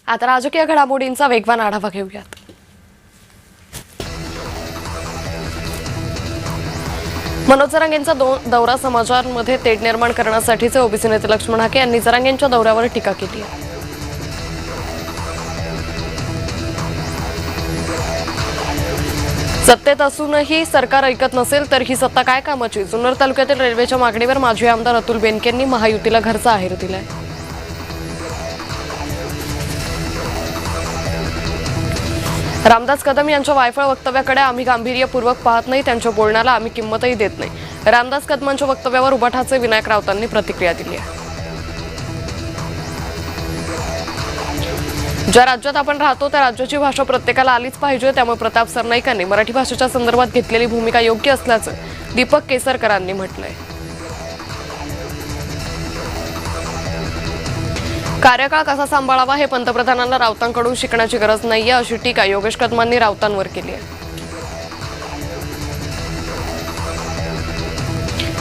आता राजकीय घडामोडींचा वेगवान आढावा घेऊयात। मनोज जरांगेंचा दौरा समाजांमध्ये तेढ निर्माण करण्यासाठीचे ओबीसी नेते लक्ष्मण हाके यांनी जरांगेंच्या दौऱ्यावर टीका केली आहे। सत्तेत असूनही सरकार ऐकत नसेल तर ही सत्ता काय कामाची। जुन्नर तालुक्यातील रेल्वेच्या मागणीवर माजी आमदार अतुल बेनकेंनी महायुतीला घरचा आहेर दिलाय। रामदास कदम यांच्या वायफळ वक्तव्याकडे आम्ही गांभीर्यपूर्वक पाहत नाही, त्यांच्या बोलण्याला आम्ही किंमतही देत नाही। रामदास कदमांच्या वक्तव्यावर उबाठाचे विनायक राऊतांनी प्रतिक्रिया दिली आहे। ज्या राज्यात आपण राहतो त्या राज्याची भाषा प्रत्येकाला आलीच पाहिजे, त्यामुळे प्रताप सरनाईकांनी मराठी भाषेच्या संदर्भात घेतलेली भूमिका योग्य असल्याचं दीपक केसरकरांनी म्हटलंय। कार्यकाळ कसा सांभाळावा हे पंतप्रधानांना राऊतांकडून शिकण्याची गरज नाहीये, अशी टीका योगेश कदमांनी राऊतांवर केली आहे।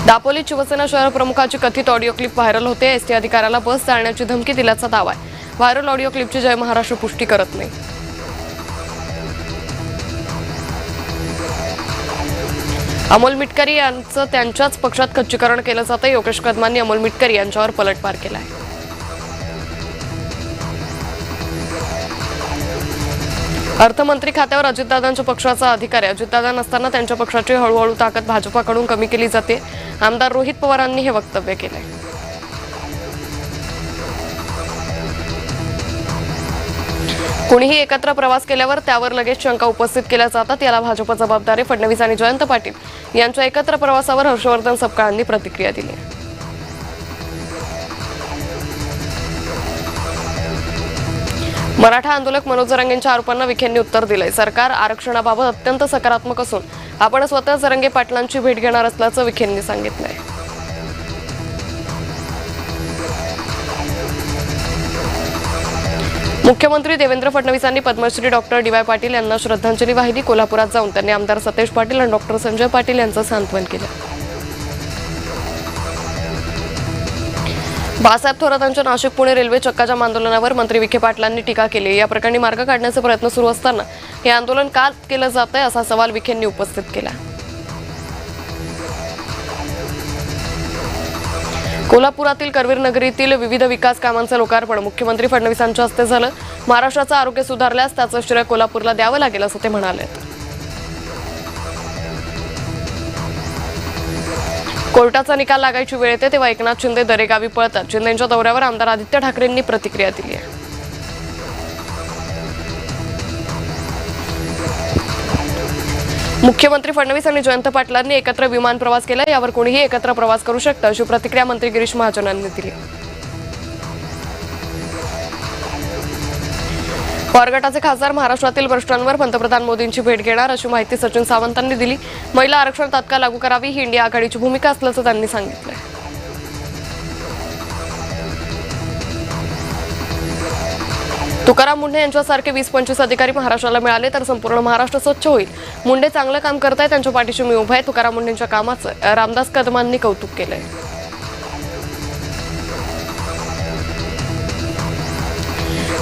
दापोलीत शिवसेना शहर प्रमुखाची कथित ऑडिओ क्लिप व्हायरल होते। एसटी अधिकाऱ्याला बस चालण्याची धमकी दिल्याचा दावा आहे। व्हायरल ऑडिओ क्लिपची जय महाराष्ट्र पुष्टी करत नाही। अमोल मिटकरी यांचं त्यांच्याच पक्षात खच्चीकरण केलं जातं। योगेश कदमांनी अमोल मिटकरी यांच्यावर पलटवार केला आहे। अर्थमंत्री खात्यावर अजितदादांच्या पक्षाचा अधिकार आहे। अजितदादा नसताना त्यांच्या पक्षाची हळूहळू ताकद भाजपाकडून कमी केली जाते। आमदार रोहित पवारांनी हे वक्तव्य केले। कुणीही एकत्र प्रवास केल्यावर त्यावर लगेच शंका उपस्थित केल्या जातात, याला भाजप जबाबदार आहे। फडणवीस आणि जयंत पाटील यांच्या एकत्र प्रवासावर हर्षवर्धन सपकाळांनी प्रतिक्रिया दिली आहे। मराठा आंदोलक मनोज जरांगेंच्या आरोपांना विखेंनी उत्तर दिलंय। सरकार आरक्षणाबाबत अत्यंत सकारात्मक असून आपण स्वतः जरांगे पाटलांची भेट घेणार असल्याचं विखेंनी सांगितलंय। मुख्यमंत्री देवेंद्र फडणवीसांनी Padmashri doctor D Y Patil यांना श्रद्धांजली वाहिली। कोल्हापुरात जाऊन त्यांनी आमदार सतेज पाटील आणि डॉक्टर संजय पाटील यांचं सांत्वन केलं। बाळासाहेब थोरातांच्या नाशिक पुणे रेल्वे चक्काजाम आंदोलनावर मंत्री विखे पाटलांनी टीका केली। या प्रकरणी मार्ग काढण्याचे प्रयत्न सुरू असताना हे आंदोलन का केलं जातंय असा सवाल विखेंनी उपस्थित केला। कोल्हापुरातील करवीर नगरीतील विविध विकास कामांचं लोकार्पण मुख्यमंत्री फडणवीसांच्या हस्ते झालं। महाराष्ट्राचं आरोग्य सुधारल्यास त्याचं श्रेय कोल्हापूरला द्यावं लागेल असं ते म्हणाले। कोर्टाचा निकाल लागायची वेळ येते तेव्हा एकनाथ शिंदे दरेगावी पळतात। शिंदेंच्या दौऱ्यावर आमदार आदित्य ठाकरेंनी प्रतिक्रिया दिली आहे। मुख्यमंत्री फडणवीस आणि जयंत पाटलांनी एकत्र विमान प्रवास केला, यावर कोणीही एकत्र प्रवास करू शकतं अशी प्रतिक्रिया मंत्री गिरीश महाजनांनी दिली। पवार गटाचे खासदार महाराष्ट्रातील भ्रष्टांवर पंतप्रधान मोदींची भेट घेणार अशी माहिती सचिन सावंतांनी दिली। महिला आरक्षण तात्काळ लागू करावी ही इंडिया आघाडीची भूमिका असल्याचं त्यांनी सांगितलं। तुकाराम मुंढे यांच्यासारखे 20-25 अधिकारी महाराष्ट्राला मिळाले तर संपूर्ण महाराष्ट्र स्वच्छ होईल। मुंढे चांगलं काम करतायत, त्यांच्या पाठीशी मी उभा आहे। तुकाराम मुंढेंच्या कामाचं रामदास कदमांनी कौतुक केलंय।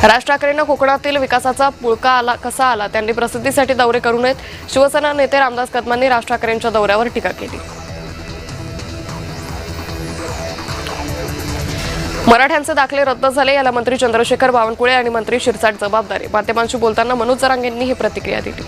राज ठाकरेंना कोकणातील विकासाचा पुळका कसा आला, त्यांनी प्रसिद्धीसाठी दौरे करू नयेत। शिवसेना नेते रामदास कदमांनी राज ठाकरेंच्या दौऱ्यावर टीका केली। मराठ्यांचे दाखले रद्द झाले, याला मंत्री चंद्रशेखर बावनकुळे आणि मंत्री शिरसाट जबाबदार आहे। माध्यमांशी बोलताना मनोज जरांगेंनी ही प्रतिक्रिया दिली।